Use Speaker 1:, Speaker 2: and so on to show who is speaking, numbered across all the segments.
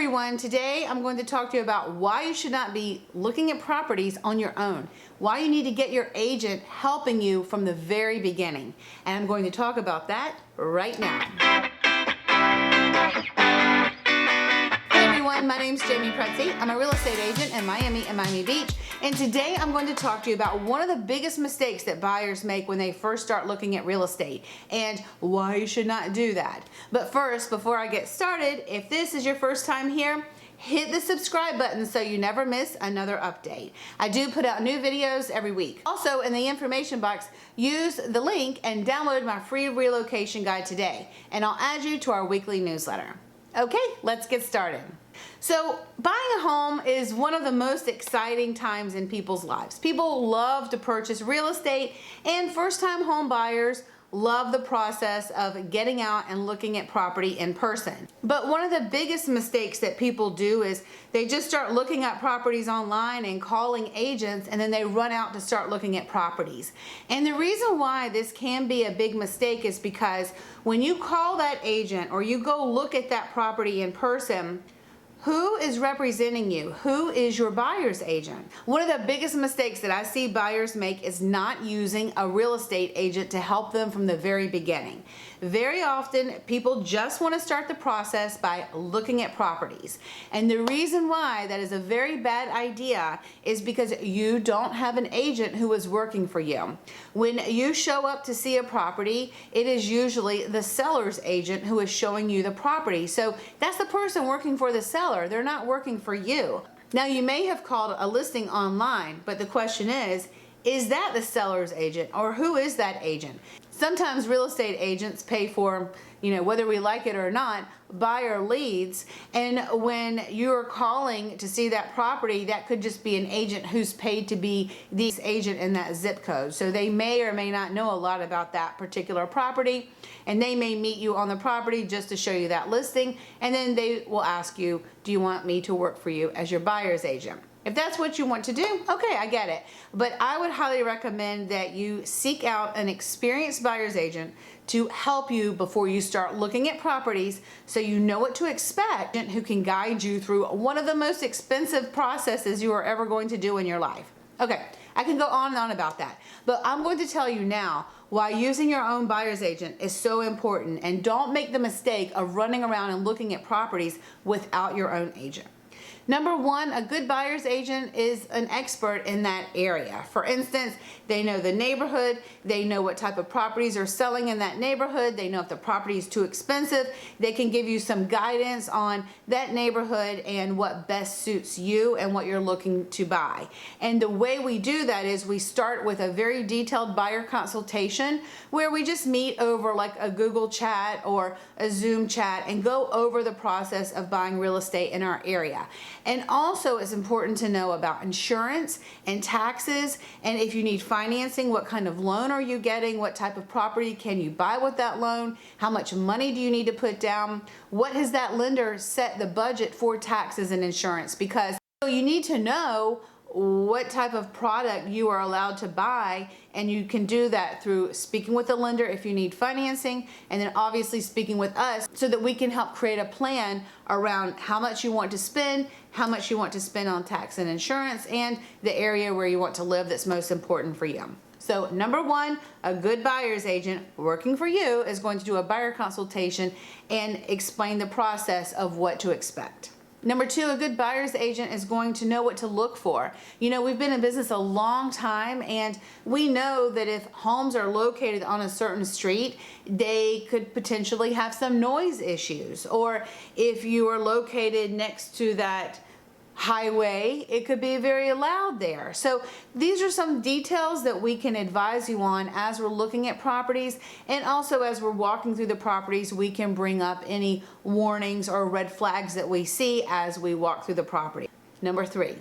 Speaker 1: everyone, today I'm going to talk to you about why you should not be looking at properties on your own, why you need to get your agent helping you from the very beginning, and I'm going to talk about that right now. Hey everyone, my name's Jamey Prezzi. I'm a real estate agent in Miami and Miami Beach, and today I'm going to talk to you about one of the biggest mistakes that buyers make when they first start looking at real estate and why you should not do that. But first, before I get started, if this is your first time here, hit the subscribe button so you never miss another update. I do put out new videos every week. Also, in the information box, use the link and download my free relocation guide today, and I'll add you to our weekly newsletter. Okay, let's get started. So buying a home is one of the most exciting times in people's lives. People love to purchase real estate, and first-time home buyers love the process of getting out and looking at property in person. But one of the biggest mistakes that people do is they just start looking at properties online and calling agents, and then they run out to start looking at properties. And the reason why this can be a big mistake is because when you call that agent or you go look at that property in person, who is representing you? Who is your buyer's agent? One of the biggest mistakes that I see buyers make is not using a real estate agent to help them from the very beginning. Very often, people just want to start the process by looking at properties. And the reason why that is a very bad idea is because you don't have an agent who is working for you. When you show up to see a property, it is usually the seller's agent who is showing you the property. So that's the person working for the seller. They're not working for you. Now, you may have called a listing online, but the question is that the seller's agent, or who is that agent? Sometimes real estate agents pay for, whether we like it or not, buyer leads, and when you're calling to see that property, that could just be an agent who's paid to be the agent in that zip code. So they may or may not know a lot about that particular property, and they may meet you on the property just to show you that listing, and then they will ask you, do you want me to work for you as your buyer's agent? If that's what you want to do, okay, I get it. But I would highly recommend that you seek out an experienced buyer's agent to help you before you start looking at properties, so you know what to expect, and who can guide you through one of the most expensive processes you are ever going to do in your life. Okay, I can go on and on about that, but I'm going to tell you now why using your own buyer's agent is so important, and don't make the mistake of running around and looking at properties without your own agent. Number one, a good buyer's agent is an expert in that area. For instance, they know the neighborhood, they know what type of properties are selling in that neighborhood, they know if the property is too expensive, they can give you some guidance on that neighborhood and what best suits you and what you're looking to buy. And the way we do that is we start with a very detailed buyer consultation where we just meet over like a Google chat or a Zoom chat and go over the process of buying real estate in our area. And also, it's important to know about insurance and taxes, and if you need financing, what kind of loan are you getting, what type of property can you buy with that loan, how much money do you need to put down, what has that lender set the budget for taxes and insurance, because you need to know what type of product you are allowed to buy, and you can do that through speaking with the lender if you need financing, and then obviously speaking with us so that we can help create a plan around how much you want to spend, how much you want to spend on tax and insurance, and the area where you want to live that's most important for you. So number one, a good buyer's agent working for you is going to do a buyer consultation and explain the process of what to expect. Number two, a good buyer's agent is going to know what to look for. We've been in business a long time, and we know that if homes are located on a certain street, they could potentially have some noise issues. Or if you are located next to that highway, it could be very loud there. So these are some details that we can advise you on as we're looking at properties, and also as we're walking through the properties, we can bring up any warnings or red flags that we see as we walk through the property. Number three,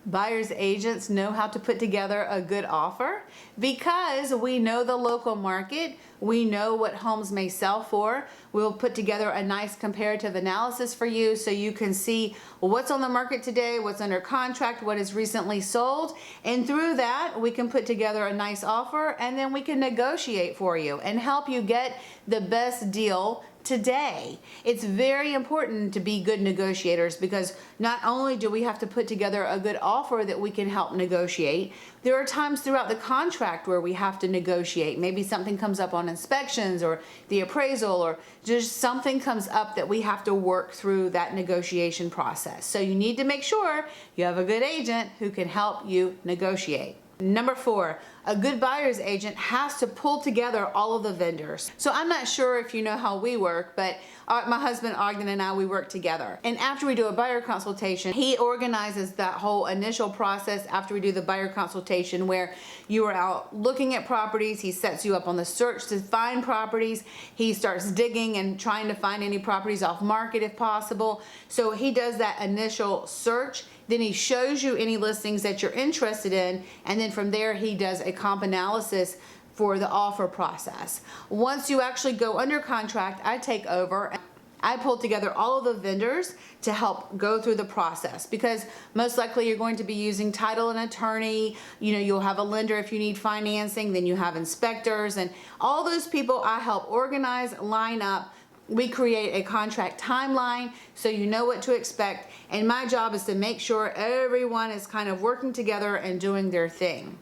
Speaker 1: buyer's agents know how to put together a good offer because we know the local market. We know what homes may sell for. We'll put together a nice comparative analysis for you so you can see what's on the market today, what's under contract, what is recently sold. And through that, we can put together a nice offer, and then we can negotiate for you and help you get the best deal today. It's very important to be good negotiators, because not only do we have to put together a good offer that we can help negotiate, there are times throughout the contract where we have to negotiate. Maybe something comes up on inspections or the appraisal, or just something comes up that we have to work through that negotiation process. So you need to make sure you have a good agent who can help you negotiate. Number 4, a good buyer's agent has to pull together all of the vendors. So I'm not sure if you know how we work, but my husband Ognjen and I, we work together. And after we do a buyer consultation, he organizes that whole initial process after we do the buyer consultation, where you are out looking at properties. He sets you up on the search to find properties. He starts digging and trying to find any properties off market if possible. So he does that initial search. Then he shows you any listings that you're interested in, and then from there he does a comp analysis for the offer process. Once you actually go under contract, I take over. I pull together all of the vendors to help go through the process, because most likely you're going to be using title and attorney. You know, you'll have a lender if you need financing, then you have inspectors, and all those people I help organize, line up. We create a contract timeline so you know what to expect, and my job is to make sure everyone is kind of working together and doing their thing.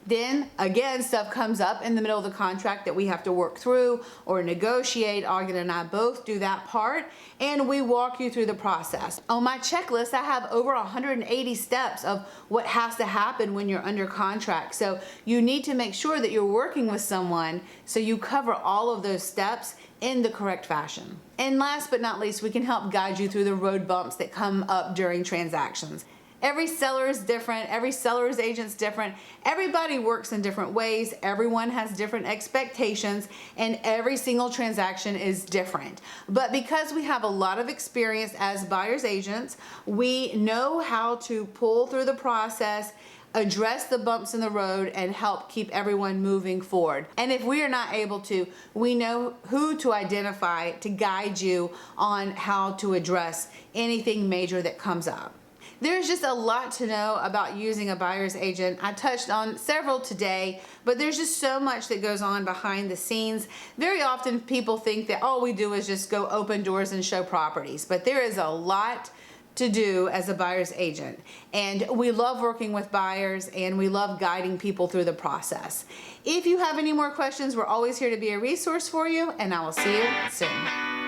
Speaker 1: Then again, stuff comes up in the middle of the contract that we have to work through or negotiate. Ognjen and I both do that part, and we walk you through the process. On my checklist, I have over 180 steps of what has to happen when you're under contract. So you need to make sure that you're working with someone so you cover all of those steps in the correct fashion. And last but not least, we can help guide you through the road bumps that come up during transactions. Every seller is different, every seller's agent's different, everybody works in different ways, everyone has different expectations, and every single transaction is different. But because we have a lot of experience as buyer's agents, we know how to pull through the process, address the bumps in the road, and help keep everyone moving forward. And if we are not able to, we know who to identify to guide you on how to address anything major that comes up. There's just a lot to know about using a buyer's agent. I touched on several today, but there's just so much that goes on behind the scenes. Very often people think that all we do is just go open doors and show properties, but there is a lot to do as a buyer's agent. And we love working with buyers, and we love guiding people through the process. If you have any more questions, we're always here to be a resource for you, and I will see you soon.